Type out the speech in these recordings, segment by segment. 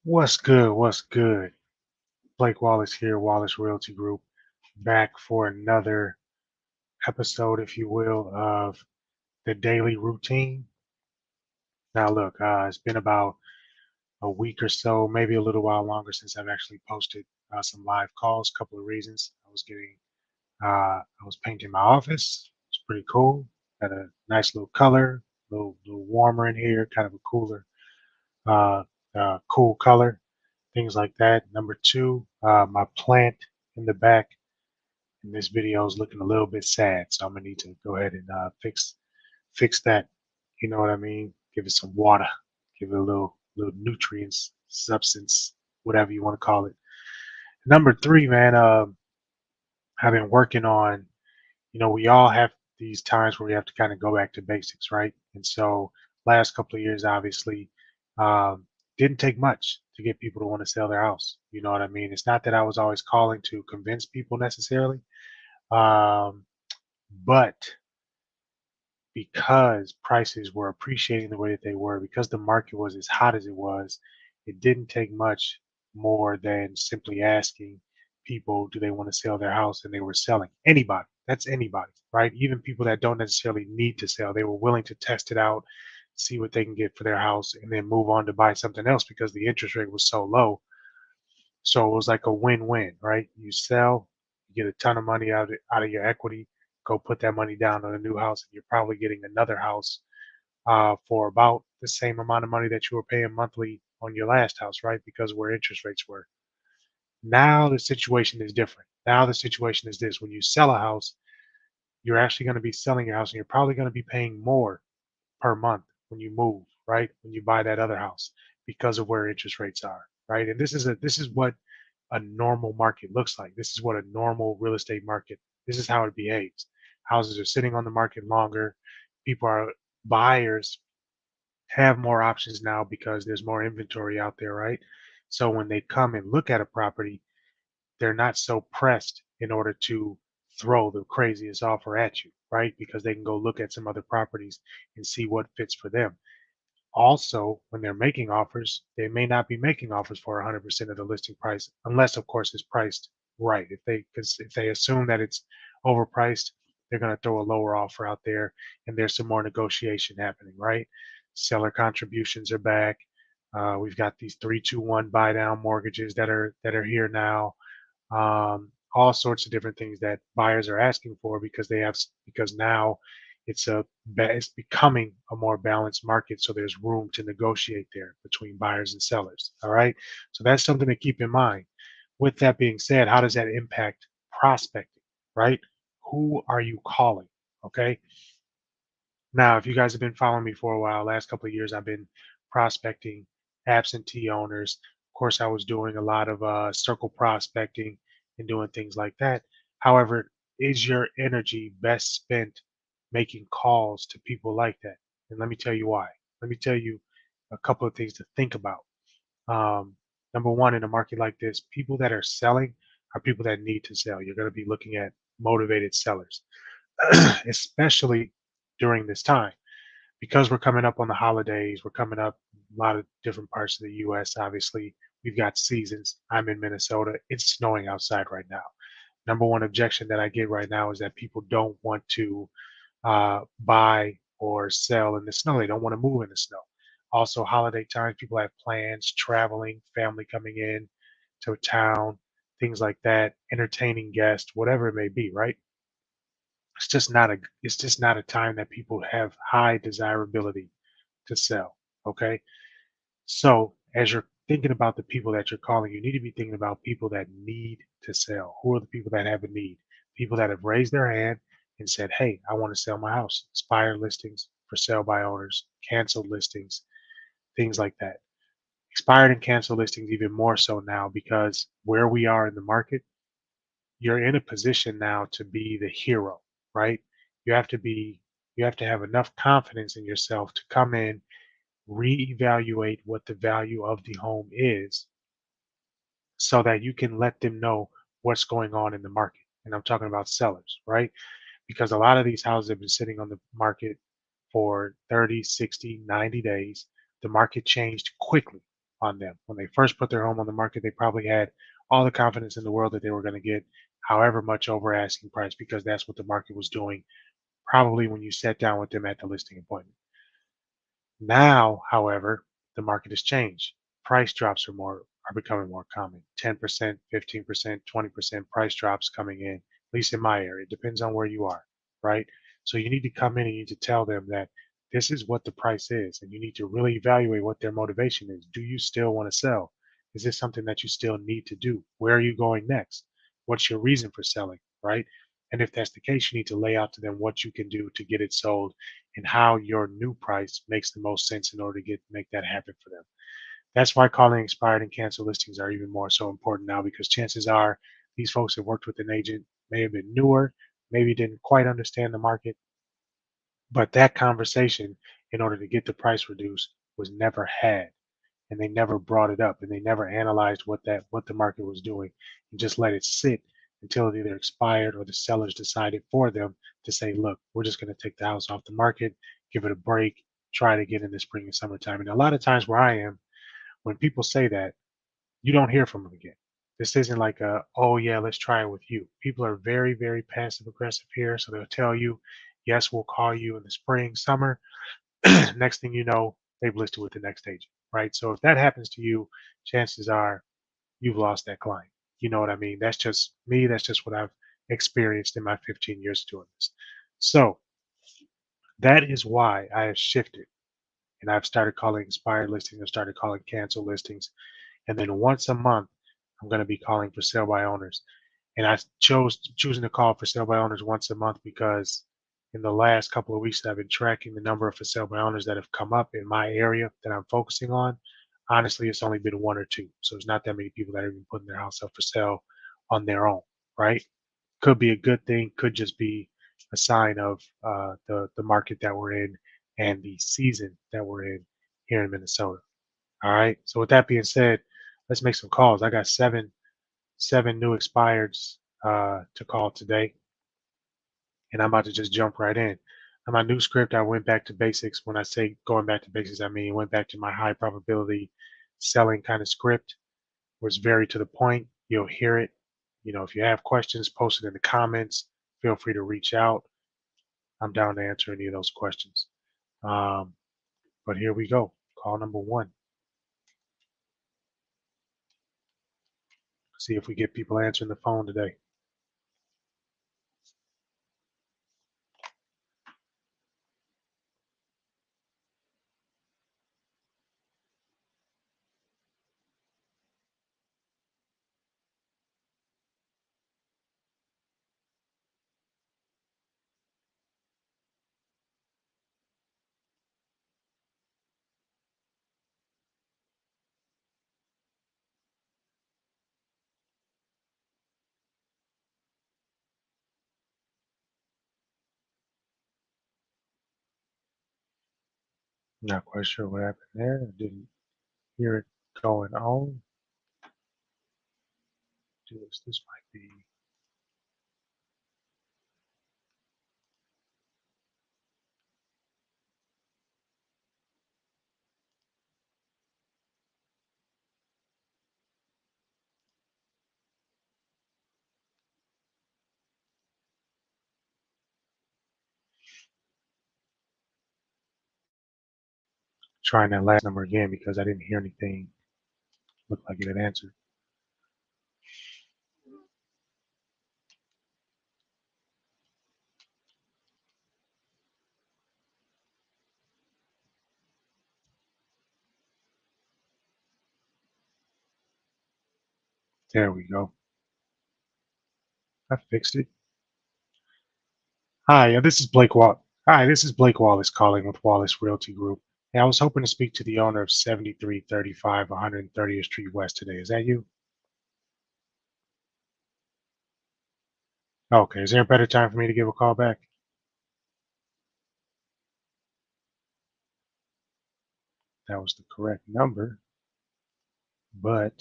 What's good? What's good? Blake Wallace here, Wallace Realty Group, back for another episode, if you will, of the daily routine. Now, look, it's been about a week or so, maybe a little while longer since I've actually posted some live calls. Couple of reasons. I was painting my office. It's pretty cool. Got a nice little color, little warmer in here, kind of a uh, cool color, things like that. Number two, my plant in the back in this video is looking a little bit sad, so I'm gonna need to go ahead and fix that. You know what I mean? Give it some water, give it a little nutrients, substance, whatever you want to call it. Number three, man, I've been working on. We all have these times where we have to kind of go back to basics, right? And so, last couple of years, obviously, um, didn't take much to get people to want to sell their house. You know what I mean? It's not that I was always calling to convince people necessarily, um, but because prices were appreciating the way that they were, because the market was as hot as it was, it didn't take much more than simply asking people, do they want to sell their house? And they were selling. Anybody. That's anybody, right? Even people that don't necessarily need to sell. They were willing to test it out, see what they can get for their house, and then move on to buy something else because the interest rate was so low. So it was like a win-win, right? You sell, you get a ton of money out of your equity, go put that money down on a new house, and you're probably getting another house for about the same amount of money that you were paying monthly on your last house, right? Because where interest rates were. Now the situation is different. Now the situation is this: when you sell a house, you're actually going to be selling your house, and you're probably going to be paying more per month when you move, right? When you buy that other house because of where interest rates are, right? And this is what a normal market looks like. This is what a normal real estate market. This is how it behaves. Houses are sitting on the market longer. People are buyers have more options now because there's more inventory out there, right? So when they come and look at a property, they're not so pressed in order to throw the craziest offer at you, right? Because they can go look at some other properties and see what fits for them. Also, when they're making offers, they may not be making offers for 100% of the listing price, unless, of course, it's priced right. Because if they assume that it's overpriced, they're going to throw a lower offer out there, and there's some more negotiation happening, right? Seller contributions are back. We've got these 3-2-1 buy down mortgages that are here now. All sorts of different things that buyers are asking for because now it's becoming a more balanced market, so there's room to negotiate there between buyers and sellers. All right, so that's something to keep in mind. With that being said, how does that impact prospecting? Right, who are you calling? Okay, now if you guys have been following me for a while, last couple of years I've been prospecting absentee owners. Of course, I was doing a lot of circle prospecting and doing things like that. However, is your energy best spent making calls to people like that? And let me tell you why. Let me tell you a couple of things to think about. Um, Number one, in a market like this, people that are selling are people that need to sell. You're going to be looking at motivated sellers, especially during this time because we're coming up on the holidays. We're coming up a lot of different parts of the U.S. Obviously, we've got seasons. I'm in Minnesota. It's snowing outside right now. Number one objection that I get right now is that people don't want to buy or sell in the snow. They don't want to move in the snow. Also, holiday times, people have plans, traveling, family coming in to a town, things like that, entertaining guests, whatever it may be, right? It's just not a time that people have high desirability to sell. Okay. So as you're thinking about the people that you're calling, you need to be thinking about people that need to sell. Who are the people that have a need? People that have raised their hand and said, hey, I want to sell my house. Expired listings, for sale by owners, canceled listings, things like that. Expired and canceled listings even more so now because where we are in the market, you're in a position now to be the hero, right? You have to be you have to have enough confidence in yourself to come in, reevaluate what the value of the home is so that you can let them know what's going on in the market. And I'm talking about sellers, right? Because a lot of these houses have been sitting on the market for 30, 60, 90 days. The market changed quickly. on them. When they first put their home on the market, they probably had all the confidence in the world that they were going to get however much over asking price because that's what the market was doing, probably when you sat down with them at the listing appointment. Now, however, the market has changed. Price drops are becoming more common. 10%, 15%, 20% price drops coming in, at least in my area. It depends on where you are, right? So you need to come in and you need to tell them that this is what the price is, and you need to really evaluate what their motivation is. Do you still want to sell? Is this something that you still need to do? Where are you going next? What's your reason for selling, right? And if that's the case, you need to lay out to them what you can do to get it sold and how your new price makes the most sense in order to make that happen for them. That's why calling expired and canceled listings are even more so important now because chances are these folks that worked with an agent may have been newer, maybe didn't quite understand the market, but that conversation in order to get the price reduced was never had and they never brought it up and they never analyzed what the market was doing and just let it sit until it either expired or the sellers decided for them to say, look, we're just going to take the house off the market, give it a break, try it again in the spring and summertime. And a lot of times where I am, when people say that, you don't hear from them again. This isn't like oh yeah, let's try it with you. People are very, very passive aggressive here. So they'll tell you, yes, we'll call you in the spring, summer. Next thing you know, they've listed with the next agent, right? So if that happens to you, chances are you've lost that client. You know what I mean? That's just me. That's just what I've experienced in my 15 years doing this. So that is why I have shifted and I've started calling expired listings. I've started calling cancel listings. And then once a month, I'm going to be calling for sale by owners. And I chose choosing to call for sale by owners once a month because in the last couple of weeks I've been tracking the number of for sale by owners that have come up in my area that I'm focusing on. Honestly, it's only been one or two. So it's not that many people that are even putting their house up for sale on their own, right? Could be a good thing, could just be a sign of the market that we're in and the season that we're in here in Minnesota. All right. So with that being said, let's make some calls. I got seven new expireds to call today, and I'm about to just jump right in. On my new script, I went back to basics. When I say going back to basics, I mean went back to my high probability selling kind of script, where it's very to the point. You'll hear it. You know, if you have questions, post it in the comments. Feel free to reach out. I'm down to answer any of those questions. Um, but here we go. Call number one. See if we get people answering the phone today. Not quite sure what happened there. I didn't hear it going on. This might be. Trying that last number again because I didn't hear anything look like it had answered. There we go. I fixed it. Hi, this is Blake Wall. Hi, this is Blake Wallace calling with Wallace Realty Group. Hey, I was hoping to speak to the owner of 7335 130th Street West today. Is that you? Okay. Is there a better time for me to give a call back? That was the correct number, but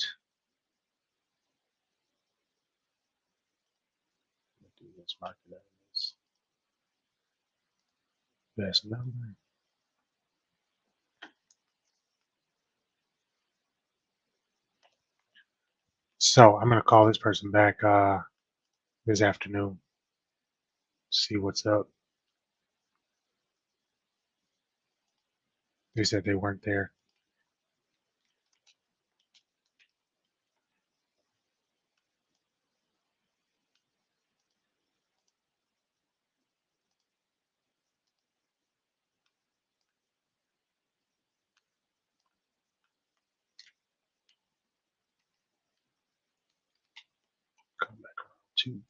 let's mark it as best number. So I'm gonna call this person back this afternoon, see what's up. They said they weren't there. Come back around too.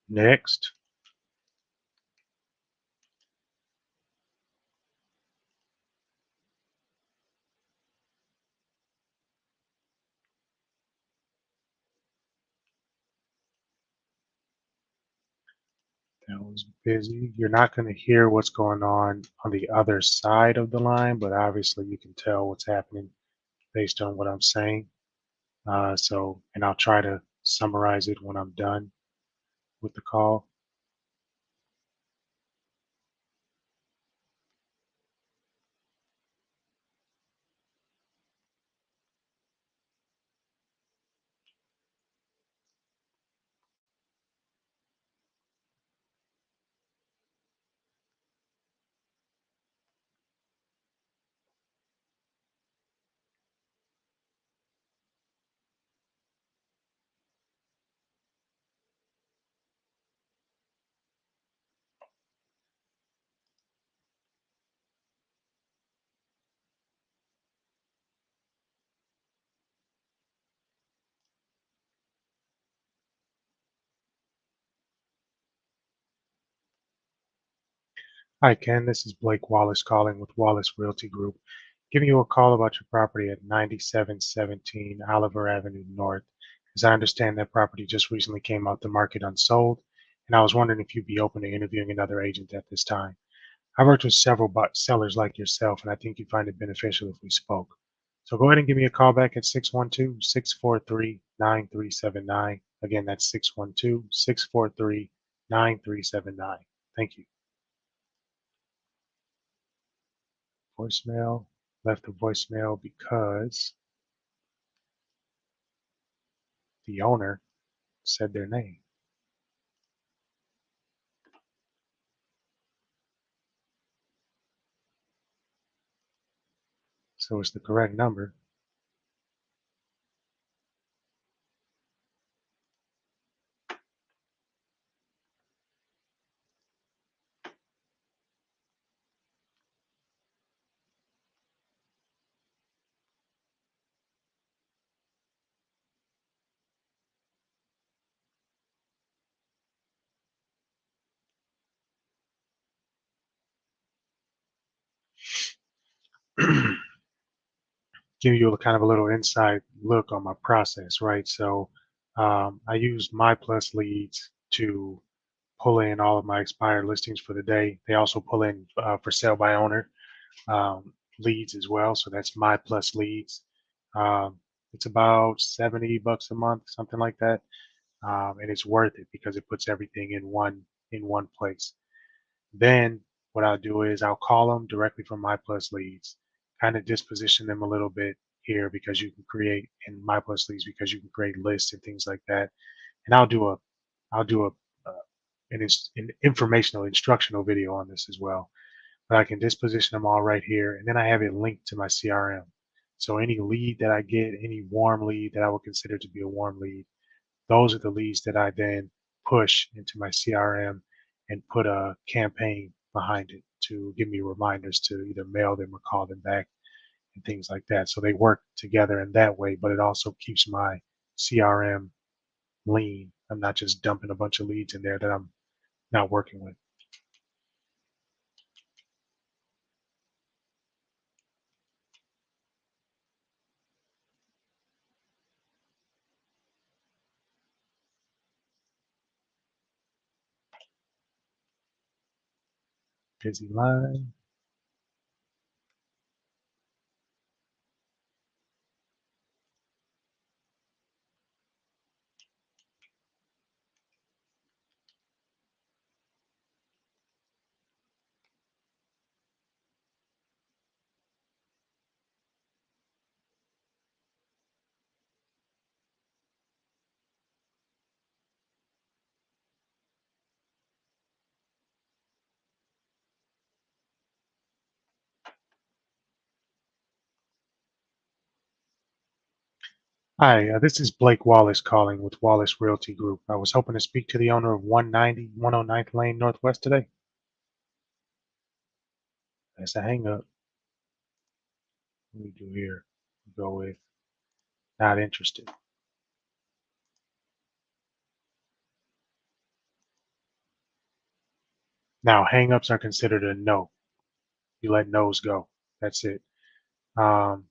Next. That was busy. You're not going to hear what's going on the other side of the line, but obviously you can tell what's happening based on what I'm saying. And I'll try to summarize it when I'm done with the call. Hi, Ken. This is Blake Wallace calling with Wallace Realty Group, giving you a call about your property at 9717 Oliver Avenue North. As I understand, that property just recently came out the market unsold, and I was wondering if you'd be open to interviewing another agent at this time. I've worked with several sellers like yourself, and I think you'd find it beneficial if we spoke. So go ahead and give me a call back at 612-643-9379. Again, that's 612-643-9379. Thank you. Voicemail. Left a voicemail because the owner said their name. So it's the correct number. Give you a kind of a little inside look on my process, right? So I use My Plus Leads to pull in all of my expired listings for the day. They also pull in for sale by owner leads as well. So that's My Plus Leads. Um, it's about $70 a month, something like that, and it's worth it because it puts everything in one place. Then what I'll do is I'll call them directly from My Plus Leads, kind of disposition them a little bit here because you can create in My Plus Leads because you can create lists and things like that. And I'll do an informational instructional video on this as well. But I can disposition them all right here, and then I have it linked to my CRM. So any lead that I get, any warm lead that I would consider to be a warm lead, those are the leads that I then push into my CRM and put a campaign behind it to give me reminders to either mail them or call them back and things like that. So they work together in that way, but it also keeps my CRM lean. I'm not just dumping a bunch of leads in there that I'm not working with. Busy line. Hi, this is Blake Wallace calling with Wallace Realty Group. I was hoping to speak to the owner of 190 109th Lane Northwest today. That's a hang up. What do we do here? We go with not interested. Now, hang ups are considered a no. You let no's go. That's it. Um,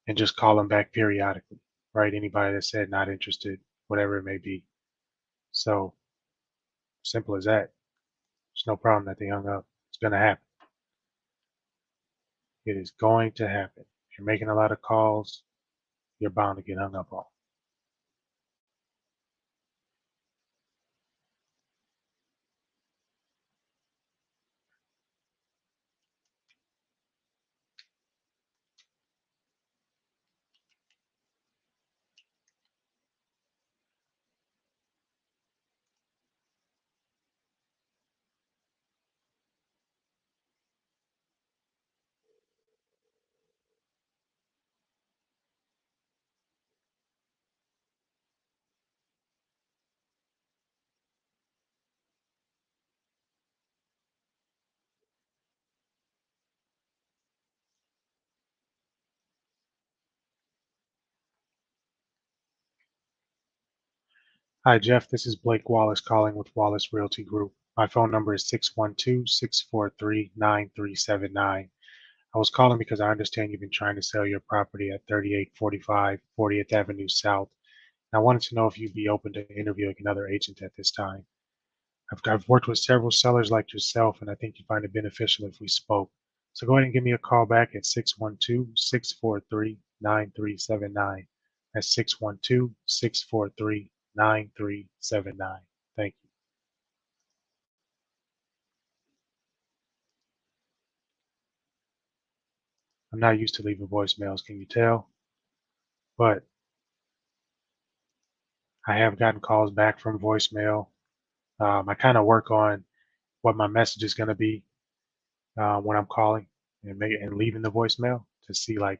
and just call them back periodically, right? Anybody that said not interested, whatever it may be. So simple as that. There's no problem that they hung up. It's going to happen. It is going to happen. If you're making a lot of calls, you're bound to get hung up on. Hi, Jeff. This is Blake Wallace calling with Wallace Realty Group. My phone number is 612-643-9379. I was calling because I understand you've been trying to sell your property at 3845 40th Avenue South. And I wanted to know if you'd be open to interviewing another agent at this time. I've worked with several sellers like yourself, and I think you'd find it beneficial if we spoke. So go ahead and give me a call back at 612-643-9379. That's 612-643-9379. Thank you. I'm not used to leaving voicemails, can you tell? But I have gotten calls back from voicemail. I kind of work on what my message is going to be when I'm calling and leaving the voicemail to see, like,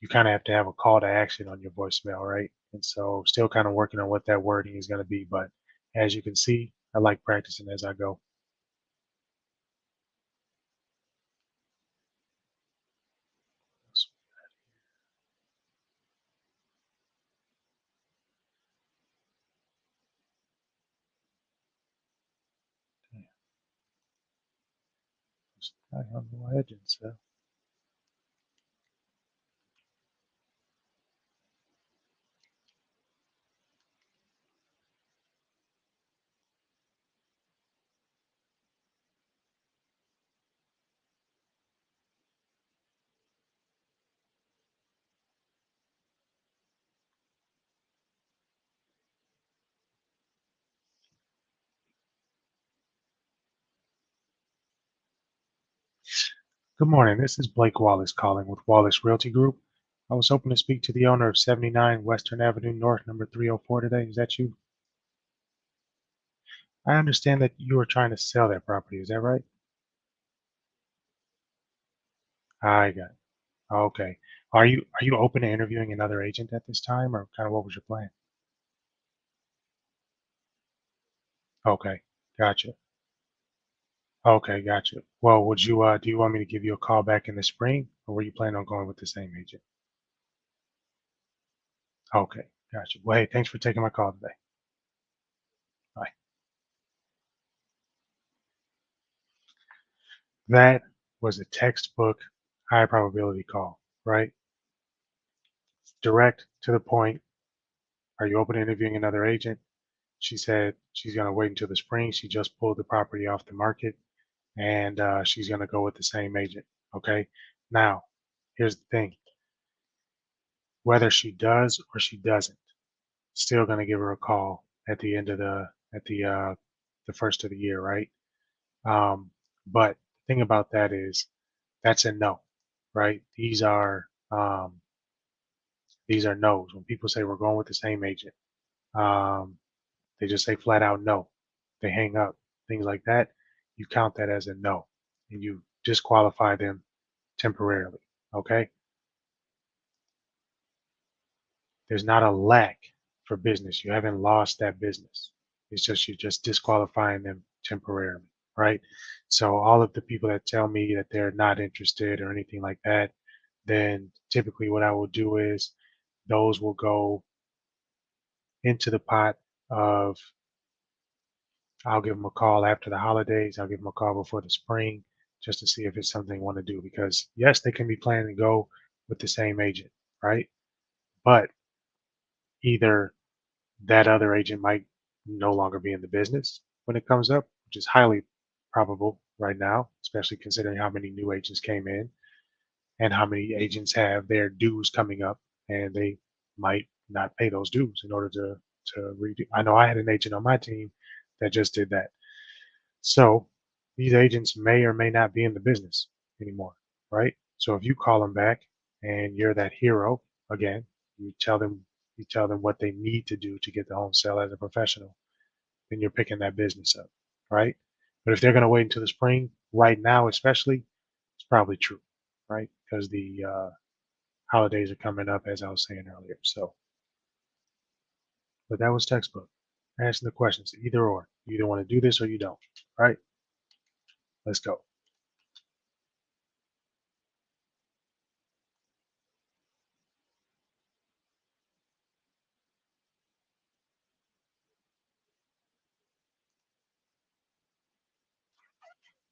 you kind of have to have a call to action on your voicemail, right? And so still kind of working on what that wording is going to be. But as you can see, I like practicing as I go. I have no legends, so. Good morning. This is Blake Wallace calling with Wallace Realty Group. I was hoping to speak to the owner of 79 Western Avenue North, number 304 today. Is that you? I understand that you are trying to sell that property. Is that right? I got it. Okay. Are you open to interviewing another agent at this time, or kind of what was your plan? Okay, gotcha. Okay, gotcha. Well, would you do you want me to give you a call back in the spring, or were you planning on going with the same agent? Okay, gotcha. Well, hey, thanks for taking my call today. Bye. That was a textbook high probability call, right? Direct to the point. Are you open to interviewing another agent? She said she's going to wait until the spring. She just pulled the property off the market. and she's going to go with the same agent. Okay. Now, here's the thing: whether she does or she doesn't, still going to give her a call at the end of the first of the year, right? Um, but the thing about that is that's a no, right? These are no's. When people say we're going with the same agent, um, they just say flat out no. They hang up, things like that. You count that as a no, and you disqualify them temporarily. Okay? There's not a lack for business. You haven't lost that business. It's just you're just disqualifying them temporarily, right? So all of the people that tell me that they're not interested or anything like that, then typically what I will do is those will go into the pot of I'll give them a call after the holidays. I'll give them a call before the spring just to see if it's something they want to do. Because yes, they can be planning to go with the same agent, right? But either that other agent might no longer be in the business when it comes up, which is highly probable right now, especially considering how many new agents came in and how many agents have their dues coming up, and they might not pay those dues in order to redo. I know I had an agent on my team that just did that. So these agents may or may not be in the business anymore, right? So if you call them back and you're that hero again, you tell them what they need to do to get the home sale as a professional, then you're picking that business up, right? But if they're going to wait until the spring, right now especially, it's probably true, right? Because the holidays are coming up, as I was saying earlier. So, but that was textbook. Asking the questions, either or. You either want to do this or you don't, right? Let's go.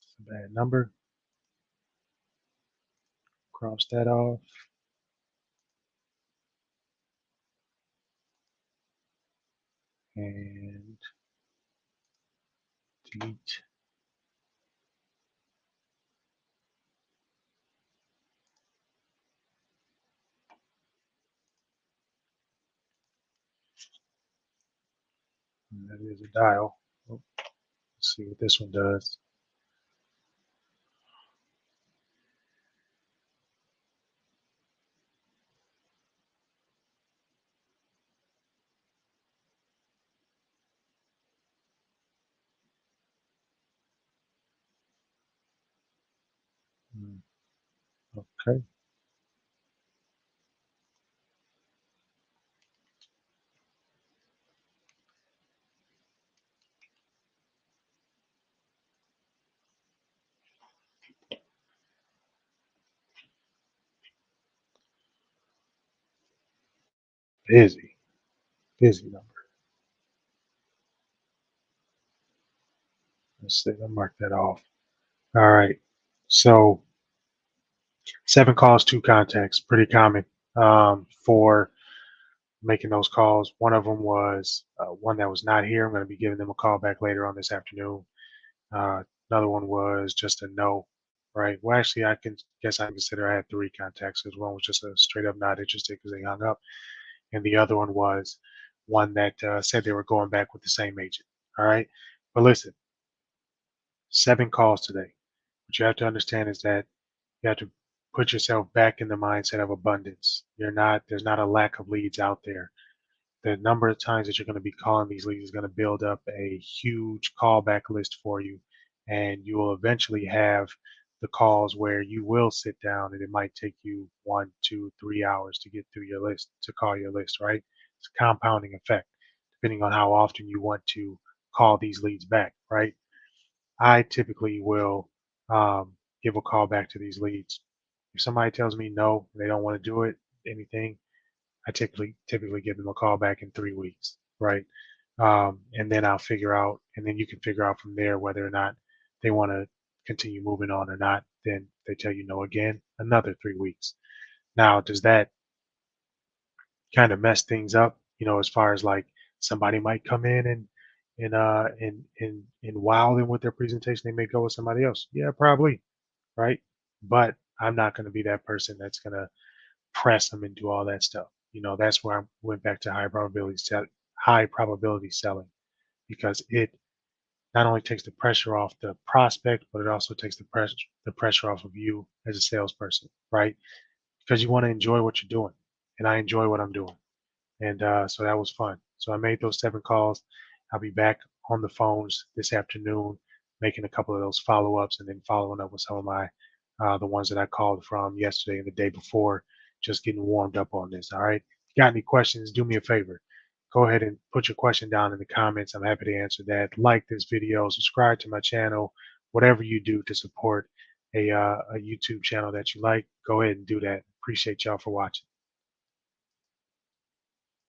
It's a bad number. Cross that off and delete. And that is a dial. Oh, let's see what this one does. Hmm, okay, busy, busy number. Let's see. I'll mark that off. All right. So 7 calls, 2 contacts, pretty common for making those calls. One of them was one that was not here. I'm going to be giving them a call back later on this afternoon. Uh, Another one was just a no, right? Well, actually, I can guess I consider I had 3 contacts because one was just a straight up not interested because they hung up, and the other one was one that said they were going back with the same agent. All right, but listen, 7 calls today. What you have to understand is that you have to put yourself back in the mindset of abundance. There's not a lack of leads out there. The number of times that you're going to be calling these leads is going to build up a huge callback list for you. And you will eventually have the calls where you will sit down and it might take you 1, 2, 3 hours to get through your list, to call your list, right? It's a compounding effect depending on how often you want to call these leads back, right? I typically will give a call back to these leads. If somebody tells me no, they don't want to do it, anything, I typically give them a call back in 3 weeks, right? And then I'll figure out, and then you can figure out from there whether or not they want to continue moving on or not. Then they tell you no again, another 3 weeks. Now, does that kind of mess things up? As far as like somebody might come in and wow them with their presentation, they may go with somebody else. Yeah, probably, right? But I'm not going to be that person that's going to press them and do all that stuff. That's where I went back to high probability selling, because it not only takes the pressure off the prospect, but it also takes the pressure off of you as a salesperson, right? Because you want to enjoy what you're doing, and I enjoy what I'm doing, and so that was fun. So I made those 7 calls. I'll be back on the phones this afternoon, making a couple of those follow-ups, and then following up with some of my the ones that I called from yesterday and the day before, just getting warmed up on this. All right. If you got any questions, do me a favor. Go ahead and put your question down in the comments. I'm happy to answer that. Like this video, subscribe to my channel, whatever you do to support a YouTube channel that you like. Go ahead and do that. Appreciate y'all for watching.